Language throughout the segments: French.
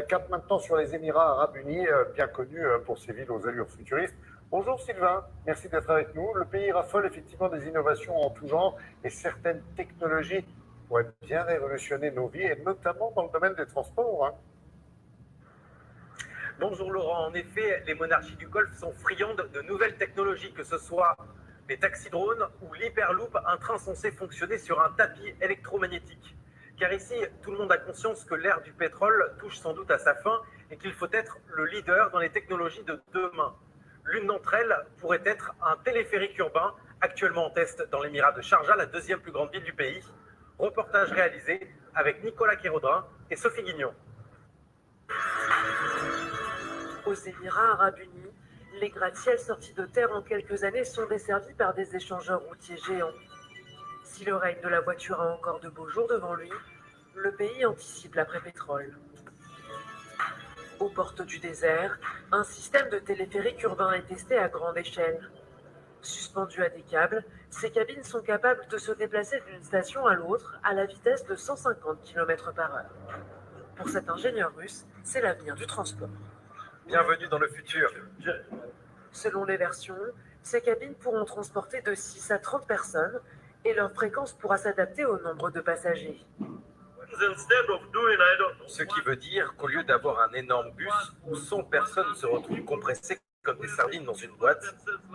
Cap maintenant sur les Émirats Arabes Unis, bien connus pour ses villes aux allures futuristes. Bonjour Sylvain, merci d'être avec nous. Le pays raffole effectivement des innovations en tout genre et certaines technologies pourraient bien révolutionner nos vies, et notamment dans le domaine des transports, hein. Bonjour Laurent, en effet, les monarchies du Golfe sont friandes de nouvelles technologies, que ce soit les taxis-drones ou l'Hyperloop, un train censé fonctionner sur un tapis électromagnétique. Car ici, tout le monde a conscience que l'ère du pétrole touche sans doute à sa fin et qu'il faut être le leader dans les technologies de demain. L'une d'entre elles pourrait être un téléphérique urbain, actuellement en test dans l'émirat de Sharjah, la deuxième plus grande ville du pays. Reportage réalisé avec Nicolas Kéraudrin et Sophie Guignon. Aux Émirats Arabes Unis, les gratte-ciels sortis de terre en quelques années sont desservis par des échangeurs routiers géants. Si le règne de la voiture a encore de beaux jours devant lui, le pays anticipe l'après-pétrole. Aux portes du désert, un système de téléphérique urbain est testé à grande échelle. Suspendues à des câbles, ces cabines sont capables de se déplacer d'une station à l'autre à la vitesse de 150 km/h. Pour cet ingénieur russe, c'est l'avenir du transport. Bienvenue dans le futur. Selon les versions, ces cabines pourront transporter de 6 à 30 personnes et leur fréquence pourra s'adapter au nombre de passagers. Ce qui veut dire qu'au lieu d'avoir un énorme bus où 100 personnes se retrouvent compressées comme des sardines dans une boîte,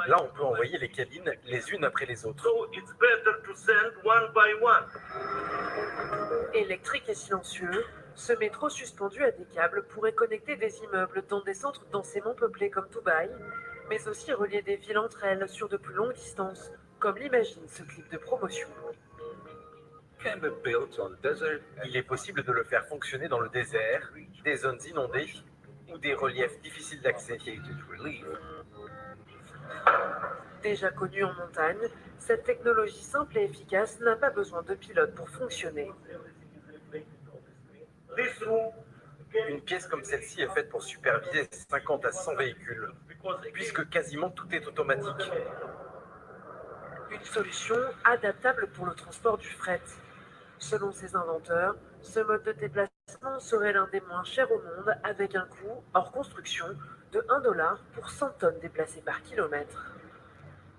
là on peut envoyer les cabines les unes après les autres. Électrique et silencieux, ce métro suspendu à des câbles pourrait connecter des immeubles dans des centres densément peuplés comme Dubaï, mais aussi relier des villes entre elles sur de plus longues distances, comme l'imagine ce clip de promotion. Il est possible de le faire fonctionner dans le désert, des zones inondées ou des reliefs difficiles d'accès. Déjà connue en montagne, cette technologie simple et efficace n'a pas besoin de pilote pour fonctionner. Une pièce comme celle-ci est faite pour superviser 50 à 100 véhicules, puisque quasiment tout est automatique. Une solution adaptable pour le transport du fret. Selon ses inventeurs, ce mode de déplacement serait l'un des moins chers au monde, avec un coût, hors construction, de $1 pour 100 tonnes déplacées par kilomètre.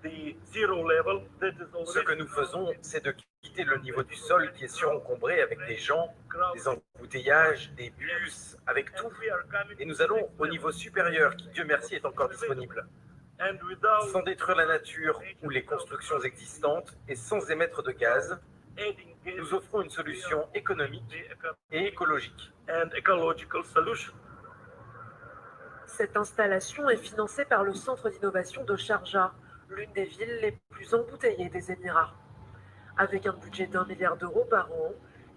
Ce que nous faisons, c'est de quitter le niveau du sol qui est surencombré avec des gens, des embouteillages, des bus, avec tout. Et nous allons au niveau supérieur qui, Dieu merci, est encore disponible. Sans détruire la nature ou les constructions existantes et sans émettre de gaz, nous offrons une solution économique et écologique. Cette installation est financée par le Centre d'innovation de Sharjah, l'une des villes les plus embouteillées des Émirats. Avec un budget d'1 milliard d'euros par an,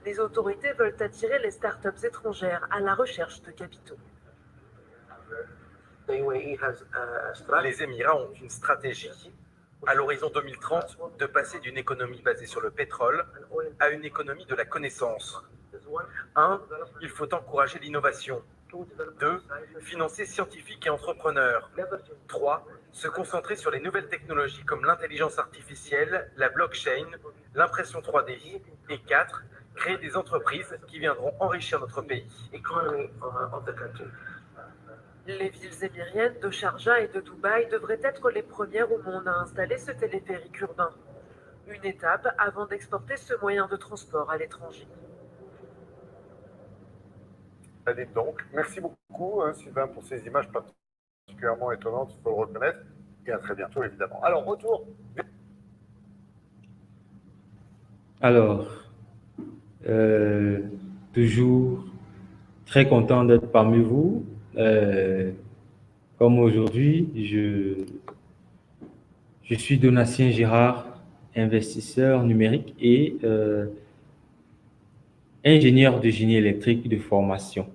les autorités veulent attirer les startups étrangères à la recherche de capitaux. Les Émirats ont une stratégie, à l'horizon 2030, de passer d'une économie basée sur le pétrole à une économie de la connaissance. 1. Il faut encourager l'innovation. 2. Financer scientifiques et entrepreneurs. 3. Se concentrer sur les nouvelles technologies comme l'intelligence artificielle, la blockchain, l'impression 3D. Et 4. Créer des entreprises qui viendront enrichir notre pays. Les villes émiriennes de Sharjah et de Dubaï devraient être les premières au monde à installer ce téléphérique urbain. Une étape avant d'exporter ce moyen de transport à l'étranger. Allez donc, merci beaucoup Sylvain pour ces images particulièrement étonnantes, il faut le reconnaître, et à très bientôt évidemment. Alors, retour. Alors, toujours très content d'être parmi vous. Comme aujourd'hui, je suis Donatien Girard, investisseur numérique et ingénieur de génie électrique de formation.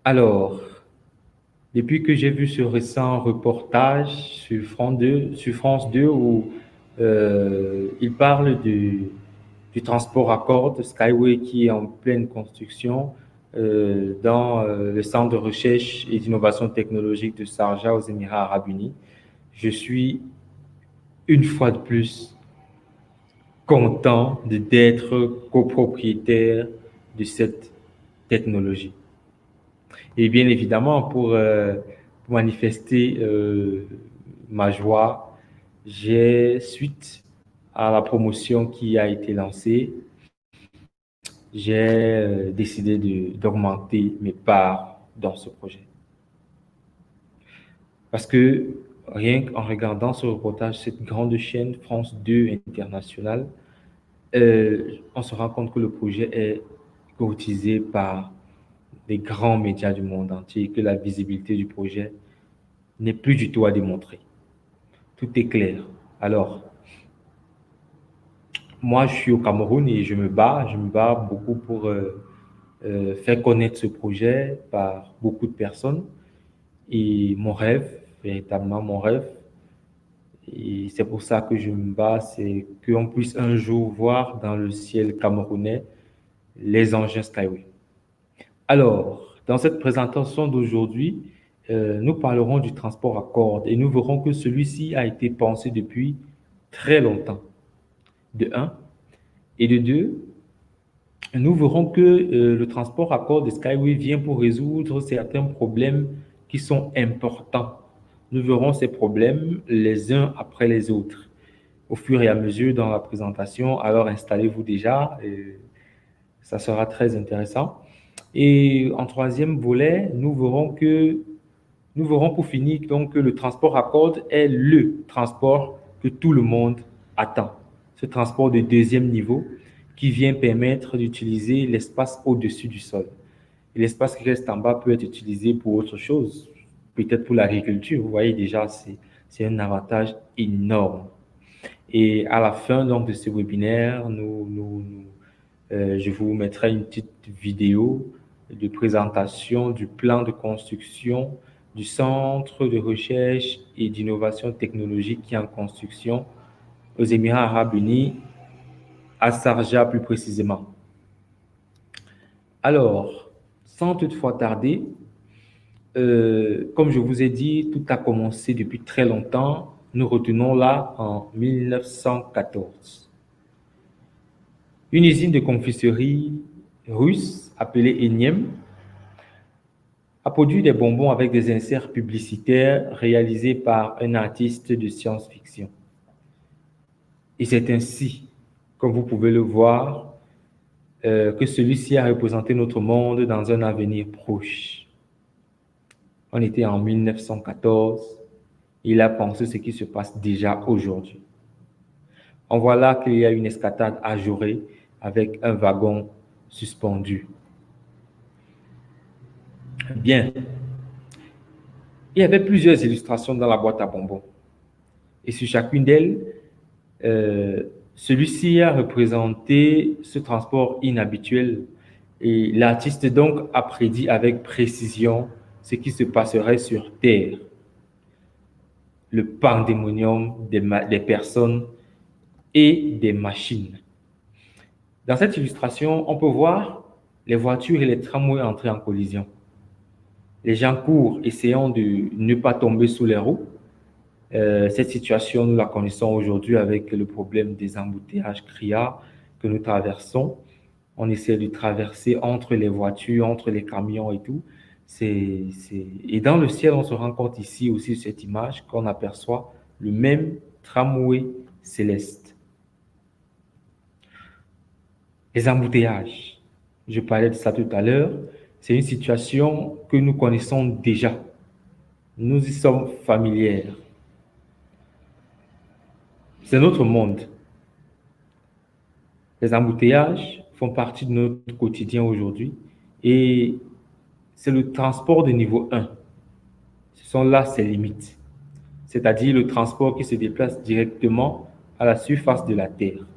Alors, depuis que j'ai vu ce récent reportage sur France 2 où il parle du transport à cordes Skyway qui est en pleine construction dans le centre de recherche et d'innovation technologique de Sharjah aux Émirats Arabes Unis, je suis une fois de plus content d'être copropriétaire de cette technologie. Et bien évidemment, pour manifester ma joie, suite à la promotion qui a été lancée, j'ai décidé d'augmenter mes parts dans ce projet. Parce que rien qu'en regardant ce reportage, cette grande chaîne France 2 internationale, on se rend compte que le projet est courtisé par des grands médias du monde entier et que la visibilité du projet n'est plus du tout à démontrer. Tout est clair. Alors, moi, je suis au Cameroun et je me bats beaucoup pour faire connaître ce projet par beaucoup de personnes. Et mon rêve, véritablement mon rêve, et c'est pour ça que je me bats, c'est qu'on puisse un jour voir dans le ciel camerounais les engins Skyway. Alors, dans cette présentation d'aujourd'hui, nous parlerons du transport à cordes et nous verrons que celui-ci a été pensé depuis très longtemps, de un. Et de deux, nous verrons que le transport à cordes de Skyway vient pour résoudre certains problèmes qui sont importants. Nous verrons ces problèmes les uns après les autres au fur et à mesure dans la présentation. Alors installez-vous déjà, ça sera très intéressant. Et en troisième volet, nous verrons pour finir donc que le transport à cordes est le transport que tout le monde attend. Ce transport de deuxième niveau qui vient permettre d'utiliser l'espace au-dessus du sol. Et l'espace qui reste en bas peut être utilisé pour autre chose, peut-être pour l'agriculture. Vous voyez déjà, c'est un avantage énorme. Et à la fin donc de ce webinaire, je vous mettrai une petite vidéo de présentation du plan de construction du Centre de recherche et d'innovation technologique qui est en construction aux Émirats arabes unis, à Sharjah plus précisément. Alors, sans toutefois tarder, comme je vous ai dit, tout a commencé depuis très longtemps. Nous retenons là en 1914. Une usine de confiserie russe appelée Enyem a produit des bonbons avec des inserts publicitaires réalisés par un artiste de science-fiction. Et c'est ainsi, comme vous pouvez le voir, que celui-ci a représenté notre monde dans un avenir proche. On était en 1914, il a pensé ce qui se passe déjà aujourd'hui. On voit là qu'il y a une escatade ajourée avec un wagon suspendu. Bien. Il y avait plusieurs illustrations dans la boîte à bonbons. Et sur chacune d'elles, celui-ci a représenté ce transport inhabituel. Et l'artiste donc a prédit avec précision ce qui se passerait sur Terre. Le pandémonium des personnes et des machines. Dans cette illustration, on peut voir les voitures et les tramways entrer en collision. Les gens courent, essayant de ne pas tomber sous les roues. Cette situation, nous la connaissons aujourd'hui avec le problème des embouteillages criards que nous traversons. On essaie de traverser entre les voitures, entre les camions et tout. Et dans le ciel, on se rend compte ici aussi, cette image, qu'on aperçoit le même tramway céleste. Les embouteillages, je parlais de ça tout à l'heure, c'est une situation que nous connaissons déjà. Nous y sommes familières. C'est notre monde. Les embouteillages font partie de notre quotidien aujourd'hui et c'est le transport de niveau 1. Ce sont là ses limites, c'est-à-dire le transport qui se déplace directement à la surface de la Terre.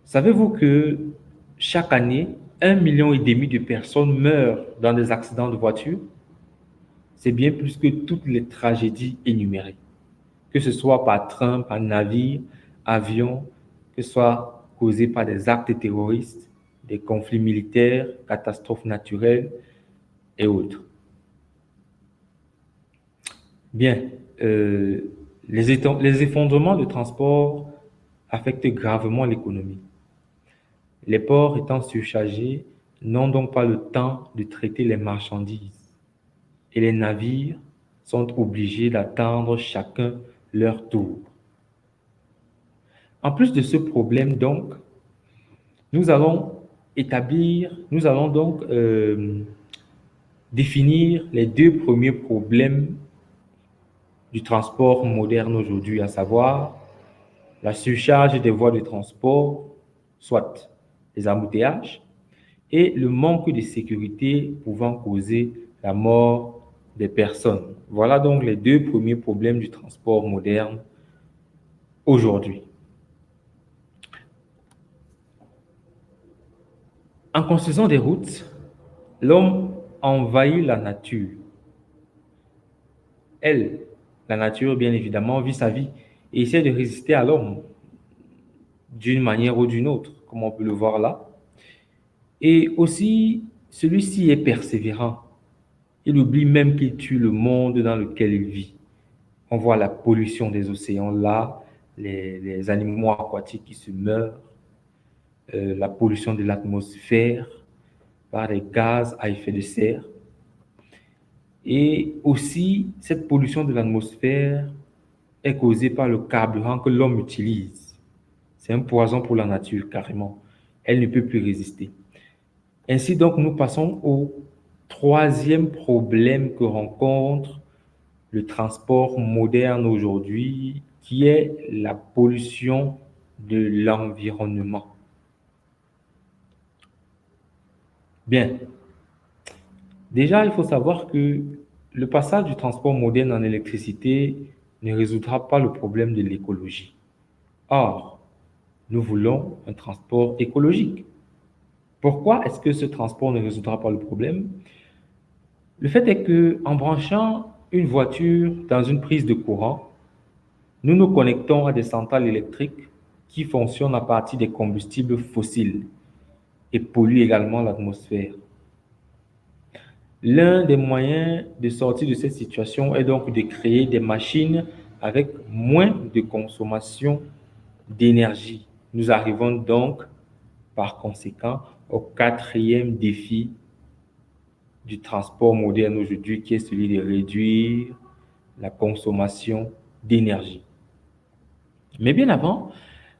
Savez-vous que chaque année, 1,5 million de personnes meurent dans des accidents de voiture? C'est bien plus que toutes les tragédies énumérées, que ce soit par train, par navire, avion, que ce soit causé par des actes terroristes, des conflits militaires, catastrophes naturelles et autres. Bien, les effondrements de transport affectent gravement l'économie. Les ports étant surchargés n'ont donc pas le temps de traiter les marchandises et les navires sont obligés d'attendre chacun leur tour. En plus de ce problème, donc, nous allons donc définir les deux premiers problèmes du transport moderne aujourd'hui, à savoir la surcharge des voies de transport, soit les embouteillages, et le manque de sécurité pouvant causer la mort des personnes. Voilà donc les deux premiers problèmes du transport moderne aujourd'hui. En construisant des routes, l'homme envahit la nature. La nature, bien évidemment, vit sa vie et essaie de résister à l'homme d'une manière ou d'une autre, comme on peut le voir là. Et aussi, celui-ci est persévérant. Il oublie même qu'il tue le monde dans lequel il vit. On voit la pollution des océans là, les animaux aquatiques qui se meurent, la pollution de l'atmosphère par les gaz à effet de serre. Et aussi, cette pollution de l'atmosphère est causée par le carburant que l'homme utilise. C'est un poison pour la nature, carrément. Elle ne peut plus résister. Ainsi donc, nous passons au troisième problème que rencontre le transport moderne aujourd'hui, qui est la pollution de l'environnement. Bien. Déjà, il faut savoir que le passage du transport moderne en électricité ne résoudra pas le problème de l'écologie. Or, nous voulons un transport écologique. Pourquoi est-ce que ce transport ne résoudra pas le problème? Le fait est que, en branchant une voiture dans une prise de courant, nous nous connectons à des centrales électriques qui fonctionnent à partir des combustibles fossiles et polluent également l'atmosphère. L'un des moyens de sortir de cette situation est donc de créer des machines avec moins de consommation d'énergie. Nous arrivons donc, par conséquent, au quatrième défi du transport moderne aujourd'hui, qui est celui de réduire la consommation d'énergie. Mais bien avant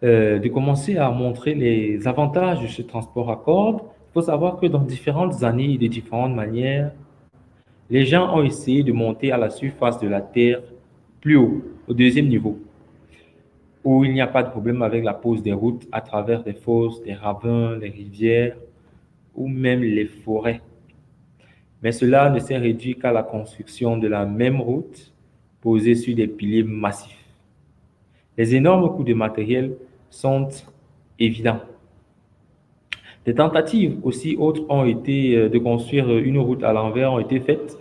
de commencer à montrer les avantages de ce transport à cordes, il faut savoir que dans différentes années et de différentes manières, les gens ont essayé de monter à la surface de la Terre plus haut, au deuxième niveau, où il n'y a pas de problème avec la pose des routes à travers des fosses, des ravins, les rivières ou même les forêts. Mais cela ne s'est réduit qu'à la construction de la même route posée sur des piliers massifs. Les énormes coûts de matériel sont évidents. Des tentatives aussi autres ont été de construire une route à l'envers ont été faites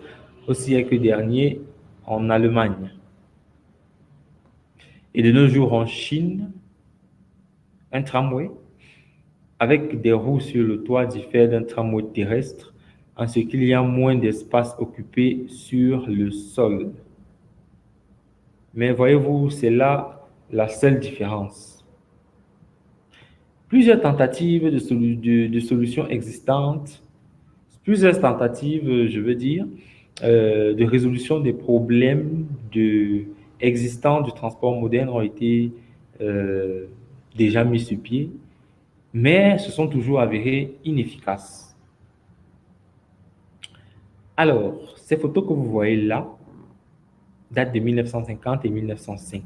au siècle dernier en Allemagne. Et de nos jours en Chine, un tramway avec des roues sur le toit diffère d'un tramway terrestre en ce qu'il y a moins d'espace occupé sur le sol. Mais voyez-vous, c'est là la seule différence. Plusieurs tentatives de solutions existantes, de résolution des problèmes existants du transport moderne ont été déjà mis sur pied, mais se sont toujours avérées inefficaces. Alors, ces photos que vous voyez là datent de 1950 et 1905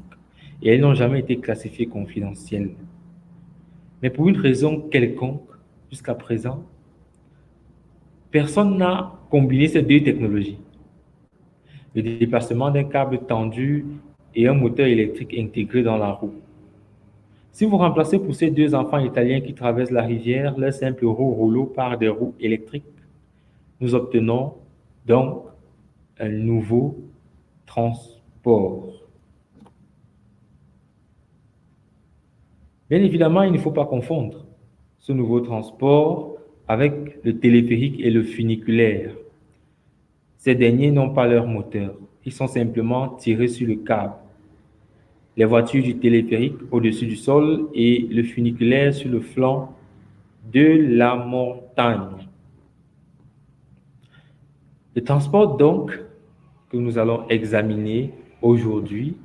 et elles n'ont jamais été classifiées confidentielles. Mais pour une raison quelconque, jusqu'à présent, personne n'a combiné ces deux technologies. Le déplacement d'un câble tendu et un moteur électrique intégré dans la roue. Si vous remplacez pour ces deux enfants italiens qui traversent la rivière leur simple roue rouleau par des roues électriques, nous obtenons donc un nouveau transport. Bien évidemment, il ne faut pas confondre ce nouveau transport avec le téléphérique et le funiculaire. Ces derniers n'ont pas leur moteur, ils sont simplement tirés sur le câble. Les voitures du téléphérique au-dessus du sol et le funiculaire sur le flanc de la montagne. Le transport donc que nous allons examiner aujourd'hui,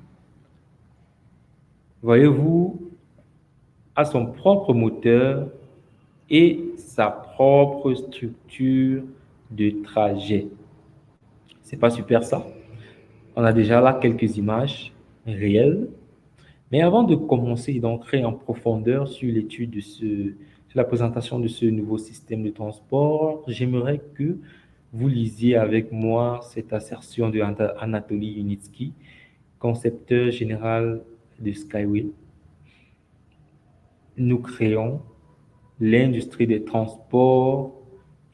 voyez-vous, a son propre moteur et sa propre structure de trajet. C'est pas super ça? On a déjà là quelques images réelles. Mais avant de commencer et d'entrer en profondeur sur l'étude sur la présentation de ce nouveau système de transport, j'aimerais que vous lisiez avec moi cette assertion de Anatoly Yunitsky, concepteur général de Skyway. Nous créons l'industrie des transports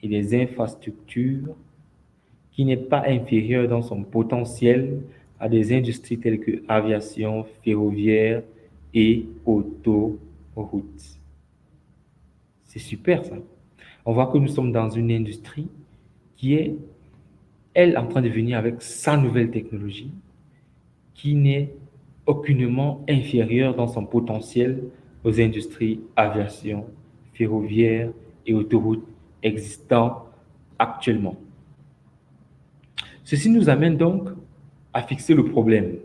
et des infrastructures qui n'est pas inférieure dans son potentiel à des industries telles que aviation, ferroviaire et autoroute. C'est super ça. On voit que nous sommes dans une industrie qui est, elle, en train de venir avec sa nouvelle technologie, qui n'est aucunement inférieure dans son potentiel aux industries aviation, ferroviaire et autoroute existantes actuellement. Ceci nous amène donc à fixer le problème.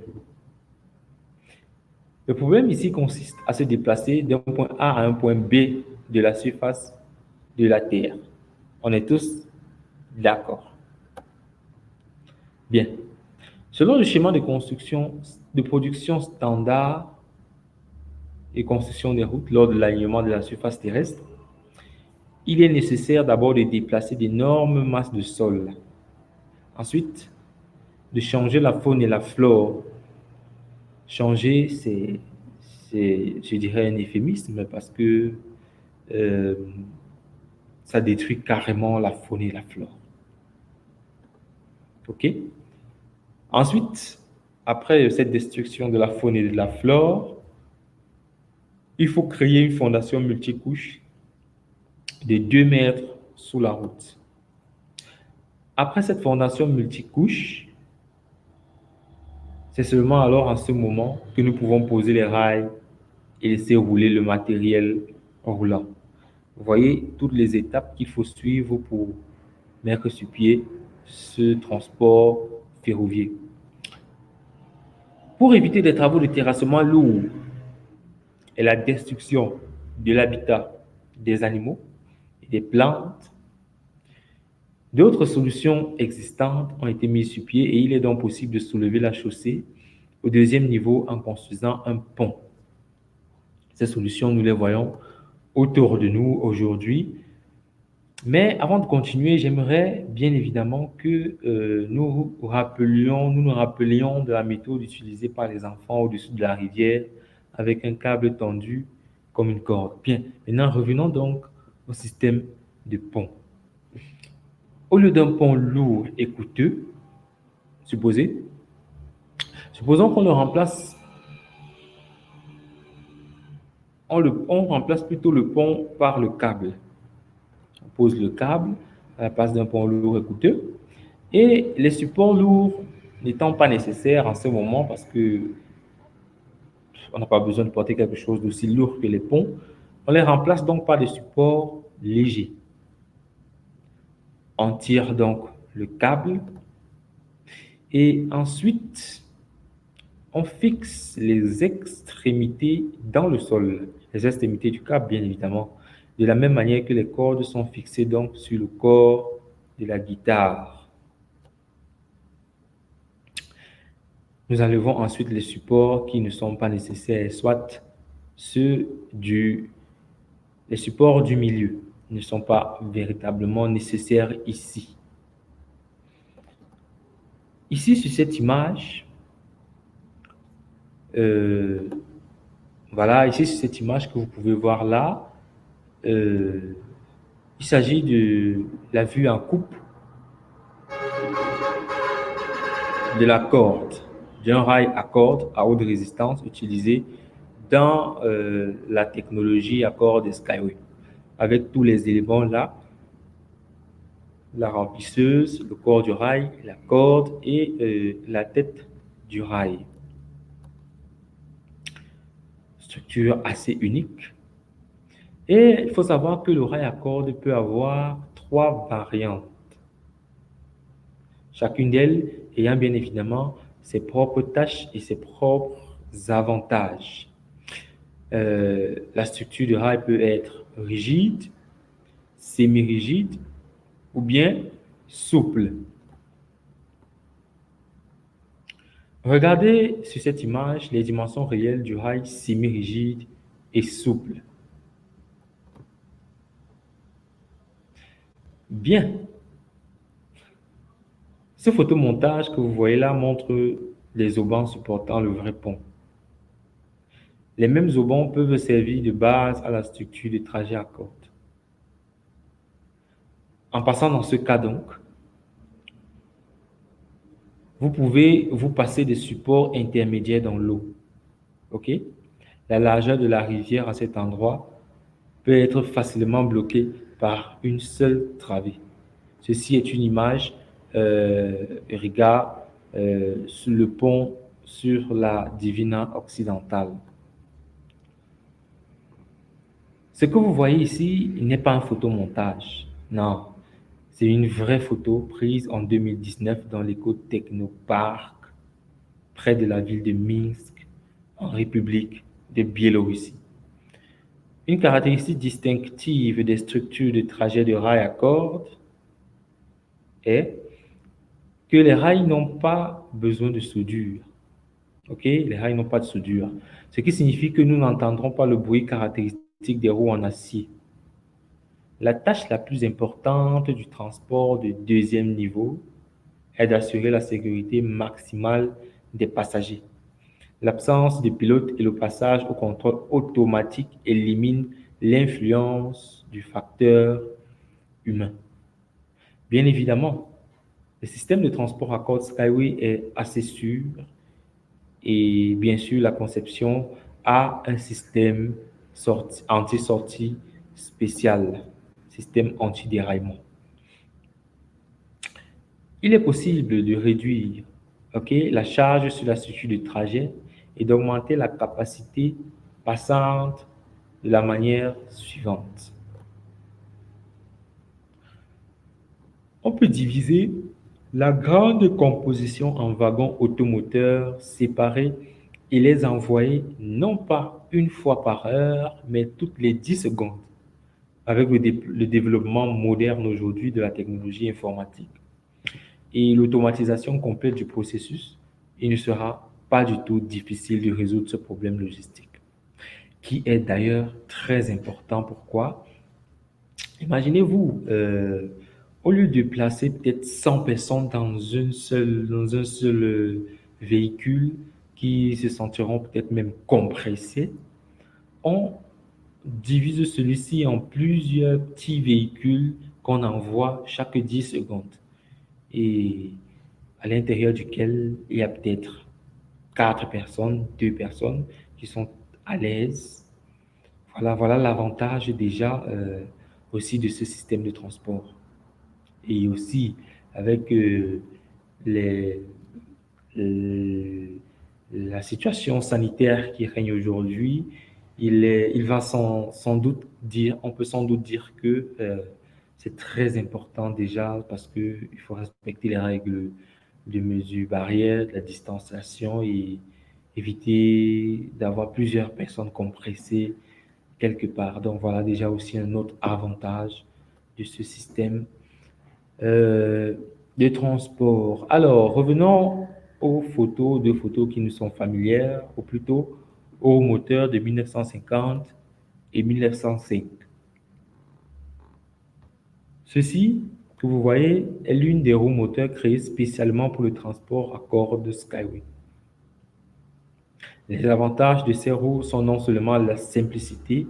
Le problème ici consiste à se déplacer d'un point A à un point B de la surface de la Terre. On est tous d'accord. Bien. Selon le schéma de construction, de production standard et construction des routes lors de l'alignement de la surface terrestre, il est nécessaire d'abord de déplacer d'énormes masses de sol. Ensuite, de changer la faune et la flore. Changer, c'est je dirais, un euphémisme parce que ça détruit carrément la faune et la flore. OK? Ensuite, après cette destruction de la faune et de la flore, il faut créer une fondation multicouche de 2 mètres sous la route. Après cette fondation multicouche, c'est seulement alors en ce moment que nous pouvons poser les rails et laisser rouler le matériel roulant. Vous voyez toutes les étapes qu'il faut suivre pour mettre sur pied ce transport ferroviaire. Pour éviter des travaux de terrassement lourds et la destruction de l'habitat des animaux et des plantes, d'autres solutions existantes ont été mises sur pied et il est donc possible de soulever la chaussée au 2e niveau en construisant un pont. Ces solutions, nous les voyons autour de nous aujourd'hui. Mais avant de continuer, j'aimerais bien évidemment que nous nous rappelions de la méthode utilisée par les enfants au-dessus de la rivière avec un câble tendu comme une corde. Bien, maintenant revenons donc au système de pont. Au lieu d'un pont lourd et coûteux, supposons qu'on le remplace. On remplace plutôt le pont par le câble. On pose le câble à la place d'un pont lourd et coûteux. Et les supports lourds n'étant pas nécessaires en ce moment parce que on n'a pas besoin de porter quelque chose d'aussi lourd que les ponts, on les remplace donc par des supports légers. On tire donc le câble et ensuite on fixe les extrémités dans le sol, les extrémités du câble bien évidemment, de la même manière que les cordes sont fixées donc sur le corps de la guitare. Nous enlevons ensuite les supports qui ne sont pas nécessaires, soit les supports du milieu ne sont pas véritablement nécessaires ici. Ici, sur cette image, voilà, ici sur cette image que vous pouvez voir là, il s'agit de la vue en coupe de la corde, d'un rail à corde à haute résistance utilisé dans la technologie à corde Skyway, avec tous les éléments là, la remplisseuse, le corps du rail, la corde et la tête du rail. Structure assez unique. Et il faut savoir que le rail à cordes peut avoir trois variantes, chacune d'elles ayant bien évidemment ses propres tâches et ses propres avantages. La structure de rail peut être rigide, semi-rigide ou bien souple. Regardez sur cette image les dimensions réelles du rail semi-rigide et souple. Bien, ce photomontage que vous voyez là montre les haubans supportant le vrai pont. Les mêmes haubans peuvent servir de base à la structure de trajet à cordes. En passant dans ce cas donc, vous pouvez vous passer des supports intermédiaires dans l'eau. OK? La largeur de la rivière à cet endroit peut être facilement bloquée par une seule travée. Ceci est une image, Riga, sur le pont sur la Divina occidentale. Ce que vous voyez ici n'est pas un photomontage. Non, c'est une vraie photo prise en 2019 dans l'éco-technoparc près de la ville de Minsk, en République de Biélorussie. Une caractéristique distinctive des structures de trajet de rail à cordes est que les rails n'ont pas besoin de soudure. OK? Les rails n'ont pas de soudure. Ce qui signifie que nous n'entendrons pas le bruit caractéristique des roues en acier. La tâche la plus importante du transport de deuxième niveau est d'assurer la sécurité maximale des passagers. L'absence de pilote et le passage au contrôle automatique éliminent l'influence du facteur humain. Bien évidemment, le système de transport à cordes Skyway est assez sûr et bien sûr la conception a un système anti-sortie spécial, système anti-déraillement. Il est possible de réduire la charge sur la structure de trajet et d'augmenter la capacité passante de la manière suivante. On peut diviser la grande composition en wagons automoteurs séparés et les envoyer non pas une fois par heure, mais toutes les 10 secondes, avec le développement moderne aujourd'hui de la technologie informatique et l'automatisation complète du processus, il ne sera pas du tout difficile de résoudre ce problème logistique, qui est d'ailleurs très important. Pourquoi? Imaginez-vous, au lieu de placer peut-être 100 personnes dans un seul véhicule qui se sentiront peut-être même compressés, on divise celui-ci en plusieurs petits véhicules qu'on envoie chaque 10 secondes et à l'intérieur duquel il y a peut-être 4 personnes, 2 personnes qui sont à l'aise. Voilà l'avantage déjà aussi de ce système de transport. Et aussi avec la situation sanitaire qui règne aujourd'hui, il va sans doute dire, on peut sans doute dire que c'est très important déjà parce qu'il faut respecter les règles de mesures barrières, de la distanciation et éviter d'avoir plusieurs personnes compressées quelque part. Donc voilà déjà aussi un autre avantage de ce système de transport. Alors, revenons aux photos, deux photos qui nous sont familières, ou plutôt aux moteurs de 1950 et 1905. Ceci, que vous voyez, est l'une des roues moteurs créées spécialement pour le transport à cordes Skyway. Les avantages de ces roues sont non seulement la simplicité,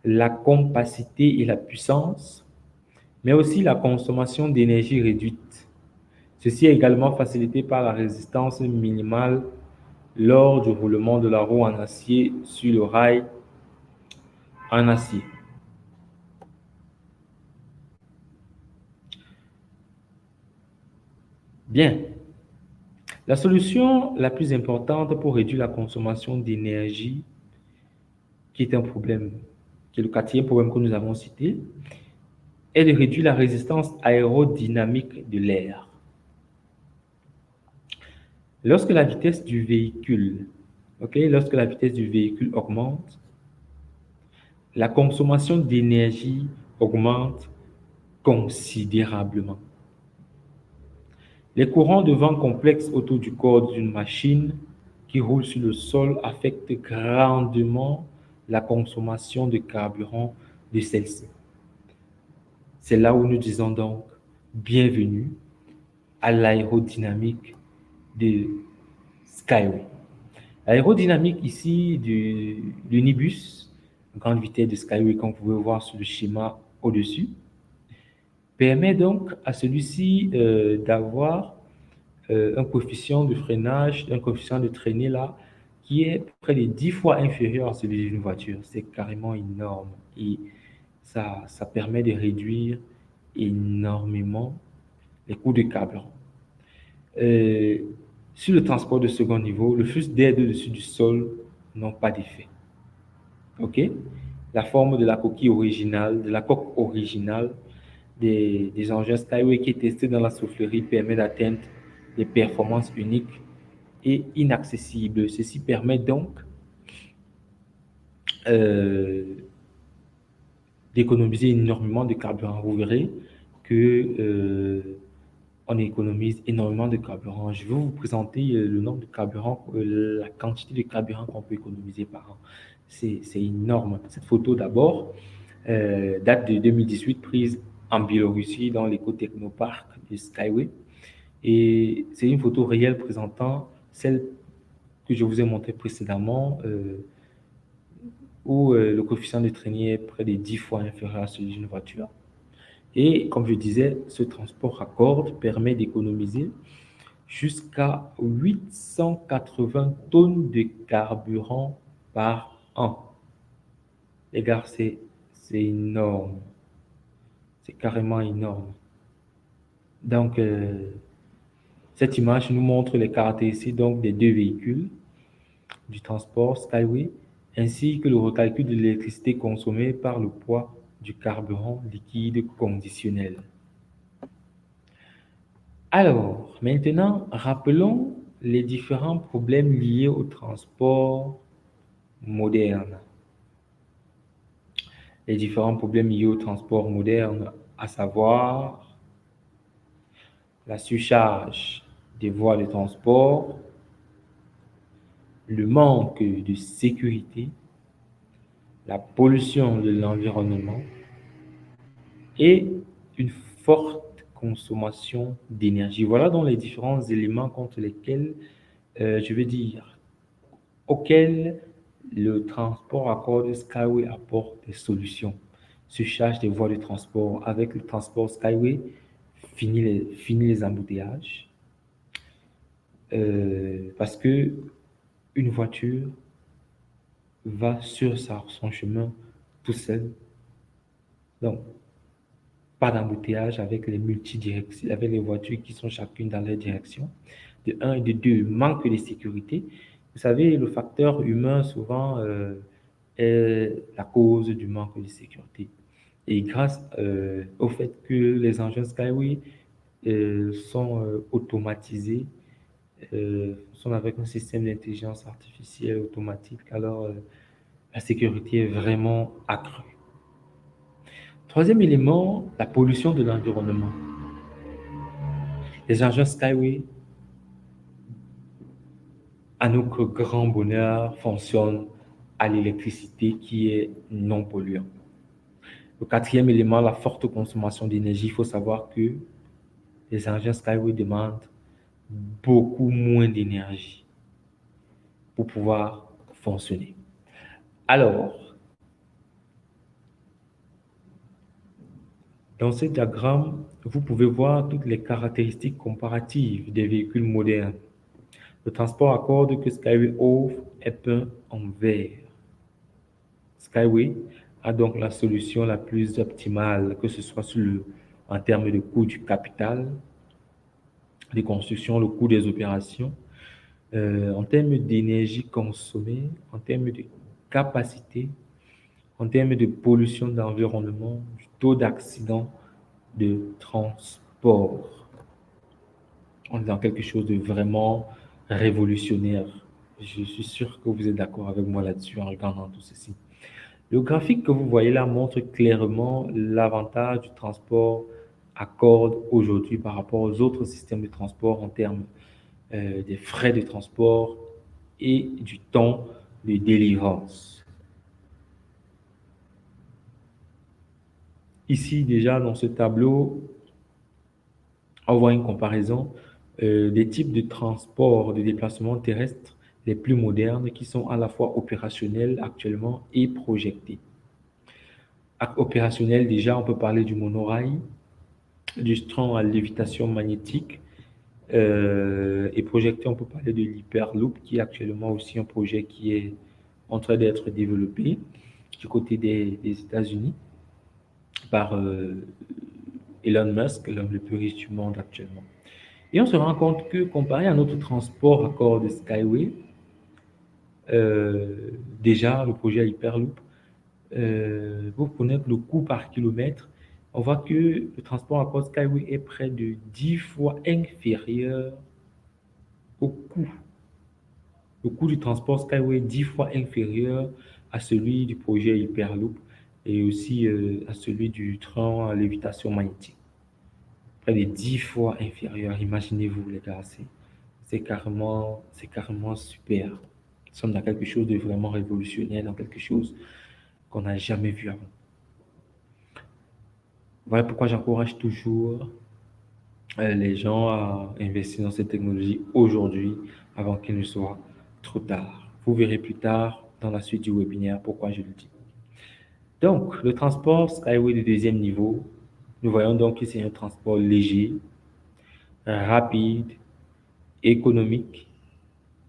la compacité et la puissance, mais aussi la consommation d'énergie réduite. Ceci est également facilité par la résistance minimale lors du roulement de la roue en acier sur le rail en acier. Bien. La solution la plus importante pour réduire la consommation d'énergie, qui est un problème qui est le quatrième problème que nous avons cité, est de réduire la résistance aérodynamique de l'air. Lorsque la vitesse du véhicule, lorsque la vitesse du véhicule augmente, la consommation d'énergie augmente considérablement. Les courants de vent complexes autour du corps d'une machine qui roule sur le sol affectent grandement la consommation de carburant de celle-ci. C'est là où nous disons donc bienvenue à l'aérodynamique de Skyway. L'aérodynamique ici du l'unibus, grande vitesse de Skyway, comme vous pouvez voir sur le schéma au-dessus, permet donc à celui-ci d'avoir un coefficient de freinage, un coefficient de traînée là, qui est près de 10 fois inférieur à celui d'une voiture. C'est carrément énorme. Et ça permet de réduire énormément les coûts de carburant. Sur le transport de second niveau, le flux d'air au-dessus du sol n'ont pas d'effet. OK? La forme de la coquille originale, de la coque originale des engins Skyway qui est testé dans la soufflerie permet d'atteindre des performances uniques et inaccessibles. Ceci permet donc d'économiser énormément de carburant. Vous verrez que on économise énormément de carburant. Je vais vous présenter le nombre de carburant, la quantité de carburant qu'on peut économiser par an. C'est énorme. Cette photo d'abord date de 2018, prise en Biélorussie dans l'éco-technoparc de Skyway. Et c'est une photo réelle présentant celle que je vous ai montrée précédemment, où le coefficient de traînée est près de 10 fois inférieur à celui d'une voiture. Et comme je disais, ce transport à cordes permet d'économiser jusqu'à 880 tonnes de carburant par an. Les gars, c'est énorme. C'est carrément énorme. Donc, cette image nous montre les caractéristiques donc, des deux véhicules du transport Skyway, ainsi que le recalcul de l'électricité consommée par le poids du carburant liquide conditionnel. Alors, maintenant, rappelons les différents problèmes liés au transport moderne. Les différents problèmes liés au transport moderne, à savoir la surcharge des voies de transport, le manque de sécurité, la pollution de l'environnement et une forte consommation d'énergie. Voilà donc les différents éléments contre lesquels, auxquels le transport à cordes Skyway apporte des solutions. Surcharge des voies de transport. Avec le transport Skyway, fini les embouteillages. Parce que une voiture va sur son chemin tout seul. Donc, pas d'embouteillage avec les multidirections, avec les voitures qui sont chacune dans leur direction. De un et de deux, manque de sécurité. Vous savez, le facteur humain, souvent, est la cause du manque de sécurité. Et grâce au fait que les engins Skyway sont automatisés, sont avec un système d'intelligence artificielle automatique, alors la sécurité est vraiment accrue. Troisième élément, la pollution de l'environnement. Les engins Skyway, à notre grand bonheur, fonctionnent à l'électricité qui est non polluante. Le quatrième élément, la forte consommation d'énergie. Il faut savoir que les engins Skyway demandent beaucoup moins d'énergie pour pouvoir fonctionner. Alors, dans ce diagramme, vous pouvez voir toutes les caractéristiques comparatives des véhicules modernes. Le transport à cordes que Skyway offre est peint en vert. Skyway a donc la solution la plus optimale, que ce soit en termes de coût du capital, de construction, le coût des opérations, en termes d'énergie consommée, en termes de capacité, en termes de pollution d'environnement, du taux d'accident de transport. On est dans quelque chose de vraiment révolutionnaire. Je suis sûr que vous êtes d'accord avec moi là-dessus en regardant tout ceci. Le graphique que vous voyez là montre clairement l'avantage du transport à corde aujourd'hui par rapport aux autres systèmes de transport en termes des frais de transport et du temps de délivrance. Ici, déjà, dans ce tableau, on voit une comparaison des types de transport, de déplacement terrestre les plus modernes qui sont à la fois opérationnels actuellement et projetés. Opérationnel, déjà, on peut parler du monorail, du train à lévitation magnétique, et projeté, on peut parler de l'Hyperloop, qui est actuellement aussi un projet qui est en train d'être développé du côté des États-Unis par Elon Musk, l'homme le plus riche du monde actuellement. Et on se rend compte que comparé à notre transport à corps de Skyway, déjà le projet Hyperloop, vous prenez le coût par kilomètre, on voit que le transport à corps Skyway est près de 10 fois inférieur au coût. Le coût du transport Skyway est 10 fois inférieur à celui du projet Hyperloop et aussi à celui du train à lévitation magnétique. Près de 10 fois inférieur. Imaginez-vous, les gars, c'est carrément super. Nous sommes dans quelque chose de vraiment révolutionnaire, dans quelque chose qu'on n'a jamais vu avant. Voilà pourquoi j'encourage toujours les gens à investir dans cette technologie aujourd'hui avant qu'il ne soit trop tard. Vous verrez plus tard dans la suite du webinaire pourquoi je le dis. Donc, le transport Skyway de deuxième niveau, nous voyons donc que c'est un transport léger, rapide, économique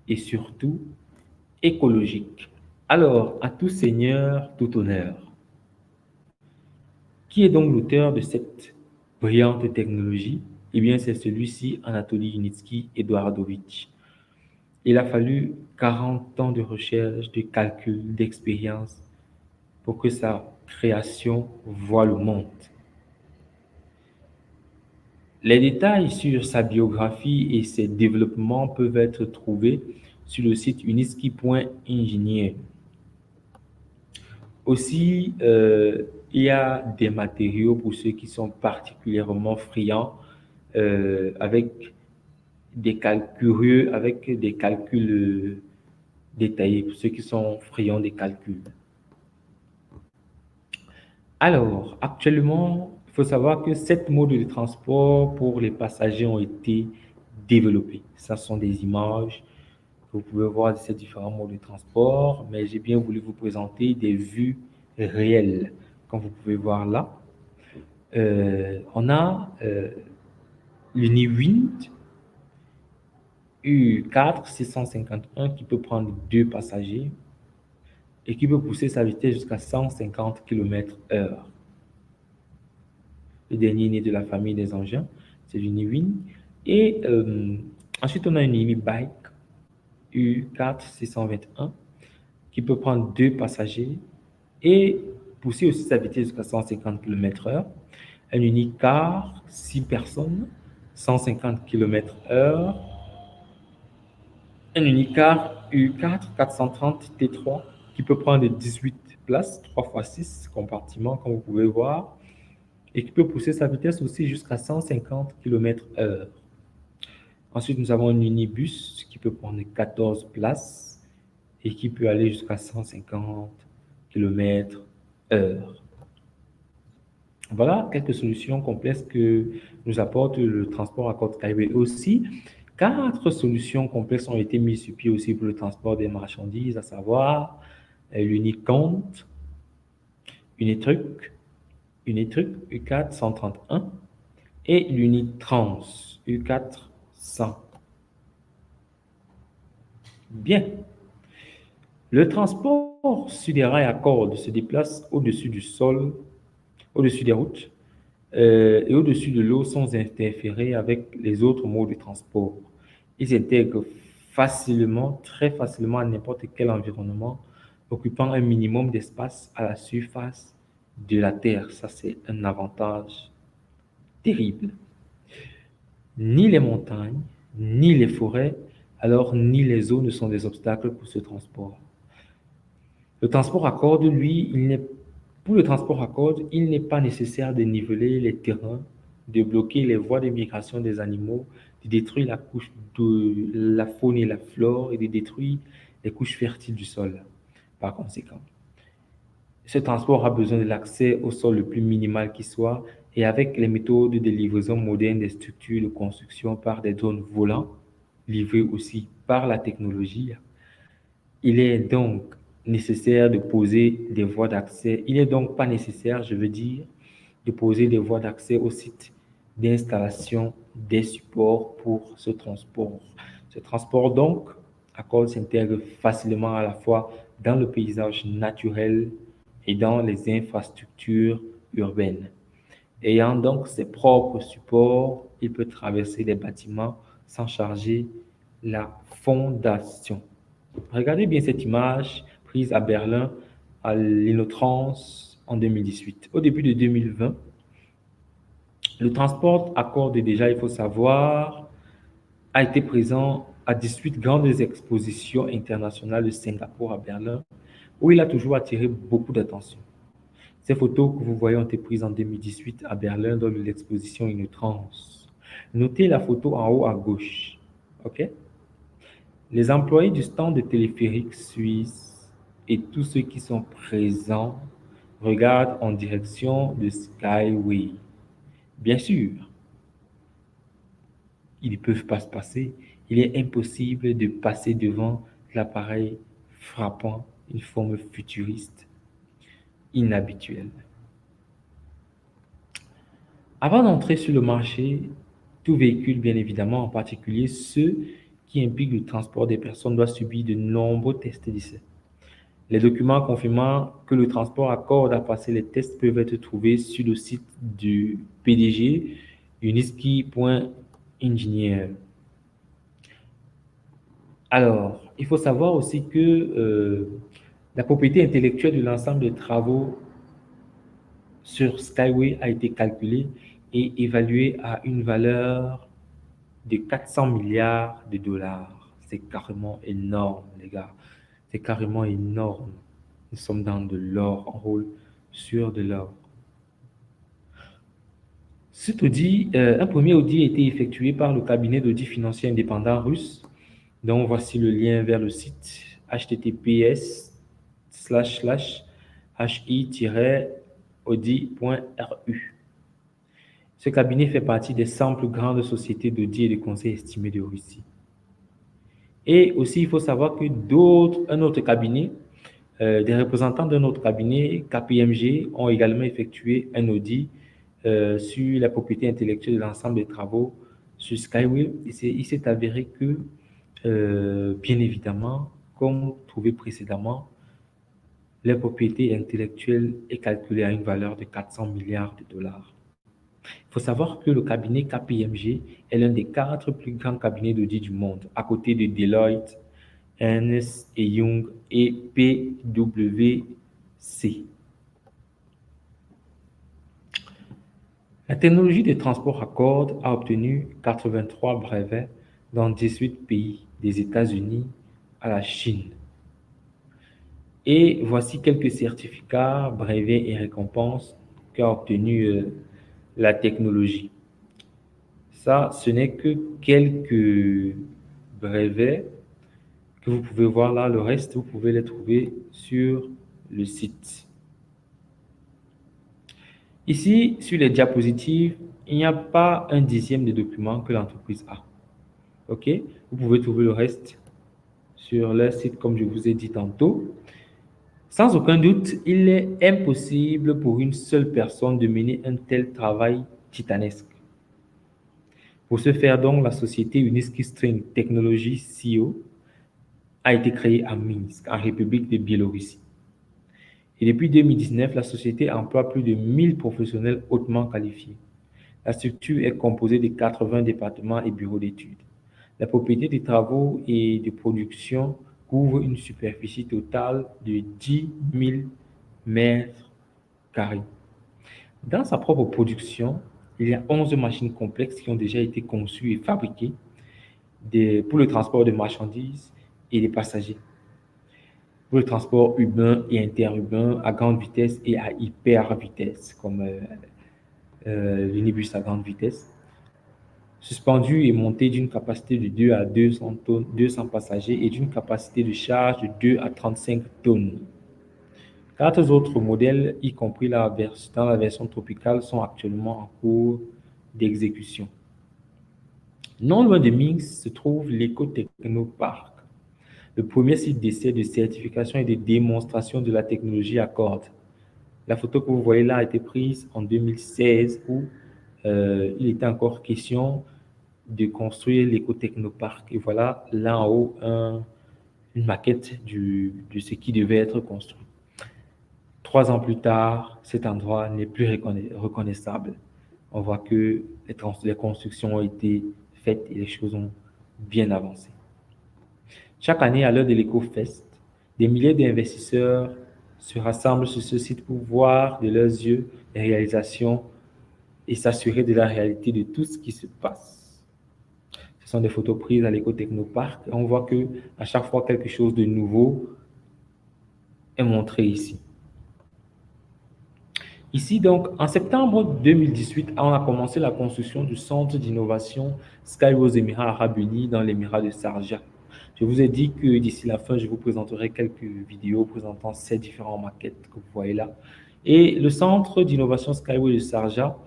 et surtout écologique. Alors, à tout seigneur, tout honneur. Qui est donc l'auteur de cette brillante technologie? Eh bien, c'est celui-ci, Anatoly Yunitsky Eduardovitch. Il a fallu 40 ans de recherche, de calcul, d'expérience pour que sa création voie le monde. Les détails sur sa biographie et ses développements peuvent être trouvés sur le site unitsky.engineer. Aussi, il y a des matériaux pour ceux qui sont particulièrement friands avec des calculs détaillés, pour ceux qui sont friands des calculs. Alors, actuellement, il faut savoir que 7 modes de transport pour les passagers ont été développés. Ce sont des images que vous pouvez voir de ces différents modes de transport, mais j'ai bien voulu vous présenter des vues réelles, comme vous pouvez voir là. On a l'Uniwind U4 651 qui peut prendre 2 passagers et qui peut pousser sa vitesse jusqu'à 150 km/h. Le dernier né de la famille des engins, c'est l'Uniwind. Et ensuite, on a une Unibike U4 621 qui peut prendre 2 passagers et pousser aussi sa vitesse jusqu'à 150 km/h. Un Unicar 6 personnes, 150 km/h. Un Unicar U4 430 T3 qui peut prendre 18 places, 3 x 6 compartiments, comme vous pouvez voir, et qui peut pousser sa vitesse aussi jusqu'à 150 km/h. Ensuite, nous avons un Unibus qui peut prendre 14 places et qui peut aller jusqu'à 150 km/h. Voilà quelques solutions complexes que nous apporte le transport à corde Skyway. Aussi, 4 solutions complexes ont été mises sur pied aussi pour le transport des marchandises, à savoir l'Unicont, Unitruck U4 131 et l'Unitrans U4 100. Bien. Le transport sur des rails à cordes se déplace au-dessus du sol, au-dessus des routes et au-dessus de l'eau sans interférer avec les autres modes de transport. Ils s'intègrent facilement, très facilement à n'importe quel environnement occupant un minimum d'espace à la surface de la Terre. Ça, c'est un avantage terrible. Ni les montagnes, ni les forêts, alors ni les eaux ne sont des obstacles pour ce transport. Le transport à cordes, lui, pour le transport à cordes, il n'est pas nécessaire de niveler les terrains, de bloquer les voies de migration des animaux, de détruire la couche de la faune et la flore et de détruire les couches fertiles du sol. Par conséquent, ce transport a besoin de l'accès au sol le plus minimal qui soit et avec les méthodes de livraison modernes des structures de construction par des drones volants, livrés aussi par la technologie, il est donc nécessaire de poser des voies d'accès. Il n'est donc pas nécessaire, je veux dire, de poser des voies d'accès au site d'installation des supports pour ce transport. Ce transport, donc, s'intègre facilement à la fois dans le paysage naturel et dans les infrastructures urbaines. Ayant donc ses propres supports, il peut traverser les bâtiments sans charger la fondation. Regardez bien cette image prise à Berlin à l'Inotrans en 2018. Au début de 2020, le transport à cordes déjà, il faut savoir, a été présent à 18 grandes expositions internationales de Singapour à Berlin, où il a toujours attiré beaucoup d'attention. Ces photos que vous voyez ont été prises en 2018 à Berlin lors de l'exposition Inotrans. Notez la photo en haut à gauche. OK? Les employés du stand de téléphérique suisse et tous ceux qui sont présents regardent en direction de Skyway. Bien sûr, ils ne peuvent pas se passer. Il est impossible de passer devant l'appareil frappant une forme futuriste inhabituelle. Avant d'entrer sur le marché, tout véhicule, bien évidemment, en particulier ceux qui impliquent le transport des personnes, doit subir de nombreux tests d'essai. Les documents confirmant que le transport à cordes a passé les tests peuvent être trouvés sur le site du PDG, uniski.engineer. Alors, il faut savoir aussi que la propriété intellectuelle de l'ensemble des travaux sur Skyway a été calculée et évaluée à une valeur de 400 milliards de dollars. C'est carrément énorme, les gars. C'est carrément énorme. Nous sommes dans de l'or, on roule sur de l'or. Cet audit, un premier audit a été effectué par le cabinet d'audit financier indépendant russe, dont voici le lien vers le site https://hi-audit.ru. Ce cabinet fait partie des 100 plus grandes sociétés d'audit et de conseil estimées de Russie. Et aussi, il faut savoir que un autre cabinet, des représentants d'un autre cabinet, KPMG, ont également effectué un audit sur la propriété intellectuelle de l'ensemble des travaux sur Skyway. Il s'est avéré que, bien évidemment, comme trouvé précédemment, la propriété intellectuelle est calculée à une valeur de 400 milliards de dollars. Il faut savoir que le cabinet KPMG est l'un des 4 plus grands cabinets d'audit du monde, à côté de Deloitte, Ernst Young et PwC. La technologie de transport à cordes a obtenu 83 brevets dans 18 pays, des États-Unis à la Chine. Et voici quelques certificats, brevets et récompenses qu'a obtenu la technologie. Ça, ce n'est que quelques brevets que vous pouvez voir là. Le reste, vous pouvez les trouver sur le site. Ici, sur les diapositives, il n'y a pas un dixième des documents que l'entreprise a. OK? Vous pouvez trouver le reste sur leur site, comme je vous ai dit tantôt. Sans aucun doute, il est impossible pour une seule personne de mener un tel travail titanesque. Pour ce faire, donc, la société Uniski String Technology CO a été créée à Minsk, en République de Biélorussie. Et depuis 2019, la société emploie plus de 1000 professionnels hautement qualifiés. La structure est composée de 80 départements et bureaux d'études. La propriété des travaux et de production couvre une superficie totale de 10 000 mètres carrés. Dans sa propre production, il y a 11 machines complexes qui ont déjà été conçues et fabriquées pour le transport de marchandises et des passagers, pour le transport urbain et interurbain à grande vitesse et à hyper vitesse, comme l'unibus à grande vitesse, suspendu et monté d'une capacité de 2 à 200 tonnes, 200 passagers et d'une capacité de charge de 2 à 35 tonnes. 4 autres modèles, y compris dans la version tropicale, sont actuellement en cours d'exécution. Non loin de Minsk se trouve l'Éco-Technopark, le premier site d'essai, de certification et de démonstration de la technologie Accord. La photo que vous voyez là a été prise en 2016 où il était encore question de construire l'Éco-Technopark. Et voilà, là en haut, une maquette de ce qui devait être construit. 3 ans plus tard, cet endroit n'est plus reconnaissable. On voit que les constructions ont été faites et les choses ont bien avancé. Chaque année, à l'heure de l'EcoFest, des milliers d'investisseurs se rassemblent sur ce site pour voir de leurs yeux les réalisations et s'assurer de la réalité de tout ce qui se passe. Ce sont des photos prises à l'Éco-Technopark. On voit que à chaque fois quelque chose de nouveau est montré ici. Ici, donc, en septembre 2018, on a commencé la construction du centre d'innovation Sky aux Émirats Arabes Unis dans l'émirat de Sharjah. Je vous ai dit que d'ici la fin, je vous présenterai quelques vidéos présentant ces différentes maquettes que vous voyez là. Et le centre d'innovation Skyway de Sharjah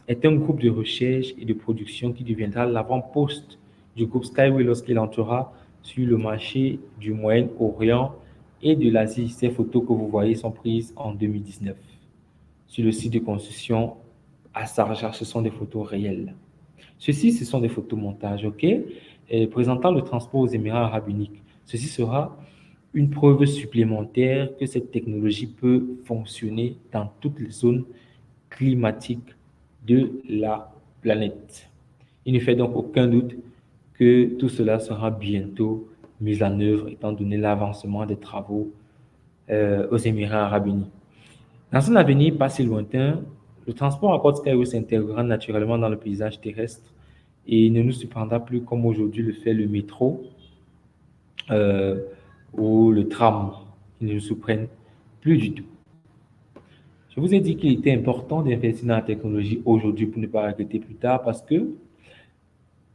est un groupe de recherche et de production qui deviendra l'avant-poste du groupe Skyway lorsqu'il entrera sur le marché du Moyen-Orient et de l'Asie. Ces photos que vous voyez sont prises en 2019. Sur le site de construction à Sharjah, ce sont des photos réelles. Ceci, ce sont des photomontages, OK? Et présentant le transport aux Émirats Arabes Unis. Ceci sera une preuve supplémentaire que cette technologie peut fonctionner dans toutes les zones climatiques de la planète. Il ne fait donc aucun doute que tout cela sera bientôt mis en œuvre étant donné l'avancement des travaux aux Émirats Arabes Unis. Dans un avenir pas si lointain, le transport à Skyway s'intégrera naturellement dans le paysage terrestre et ne nous surprendra plus comme aujourd'hui le fait le métro ou le tram. Ils ne nous surprennent plus du tout. Je vous ai dit qu'il était important d'investir dans la technologie aujourd'hui pour ne pas regretter plus tard parce que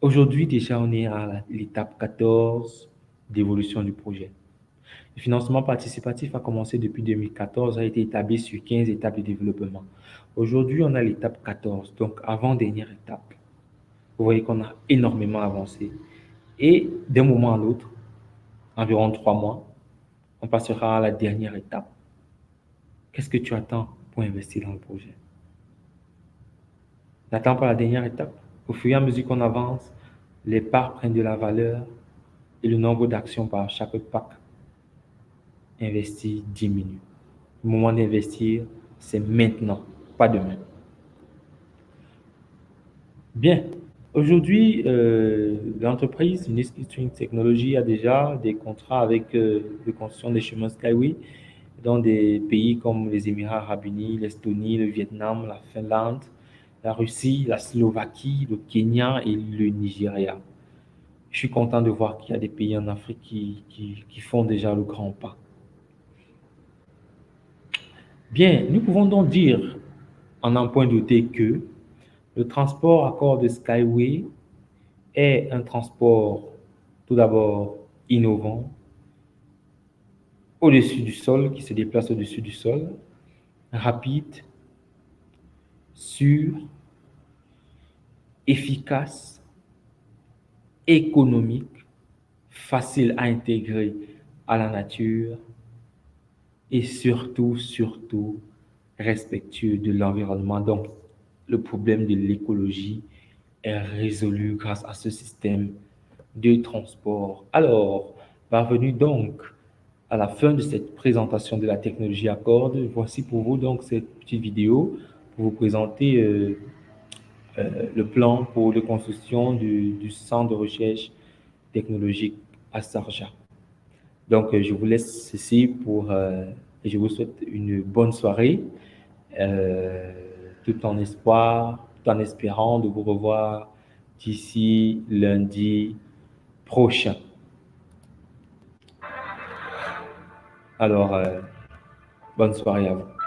aujourd'hui déjà on est à l'étape 14 d'évolution du projet. Le financement participatif a commencé depuis 2014, a été établi sur 15 étapes de développement. Aujourd'hui, on a l'étape 14, donc avant-dernière étape. Vous voyez qu'on a énormément avancé. Et d'un moment à l'autre, environ 3 mois, on passera à la dernière étape. Qu'est-ce que tu attends pour investir dans le projet? N'attends pas la dernière étape. Au fur et à mesure qu'on avance, les parts prennent de la valeur et le nombre d'actions par chaque pack investi diminue. Le moment d'investir, c'est maintenant, pas demain. Bien, aujourd'hui, l'entreprise Uniski String Technology a déjà des contrats avec de construction des chemins Skyway dans des pays comme les Émirats Arabes Unis, l'Estonie, le Vietnam, la Finlande, la Russie, la Slovaquie, le Kenya et le Nigeria. Je suis content de voir qu'il y a des pays en Afrique qui font déjà le grand pas. Bien, nous pouvons donc dire en un point noté que le transport à corps de Skyway est un transport tout d'abord innovant, au-dessus du sol, qui se déplace au-dessus du sol, rapide, sûr, efficace, économique, facile à intégrer à la nature et surtout respectueux de l'environnement. Donc, le problème de l'écologie est résolu grâce à ce système de transport. Alors, parvenu donc à la fin de cette présentation de la technologie Accord, voici pour vous donc cette petite vidéo pour vous présenter le plan pour la construction du centre de recherche technologique à Sharjah. Donc, je vous laisse ceci et je vous souhaite une bonne soirée, tout en espoir, tout en espérant de vous revoir d'ici lundi prochain. Alors, bonne soirée à vous.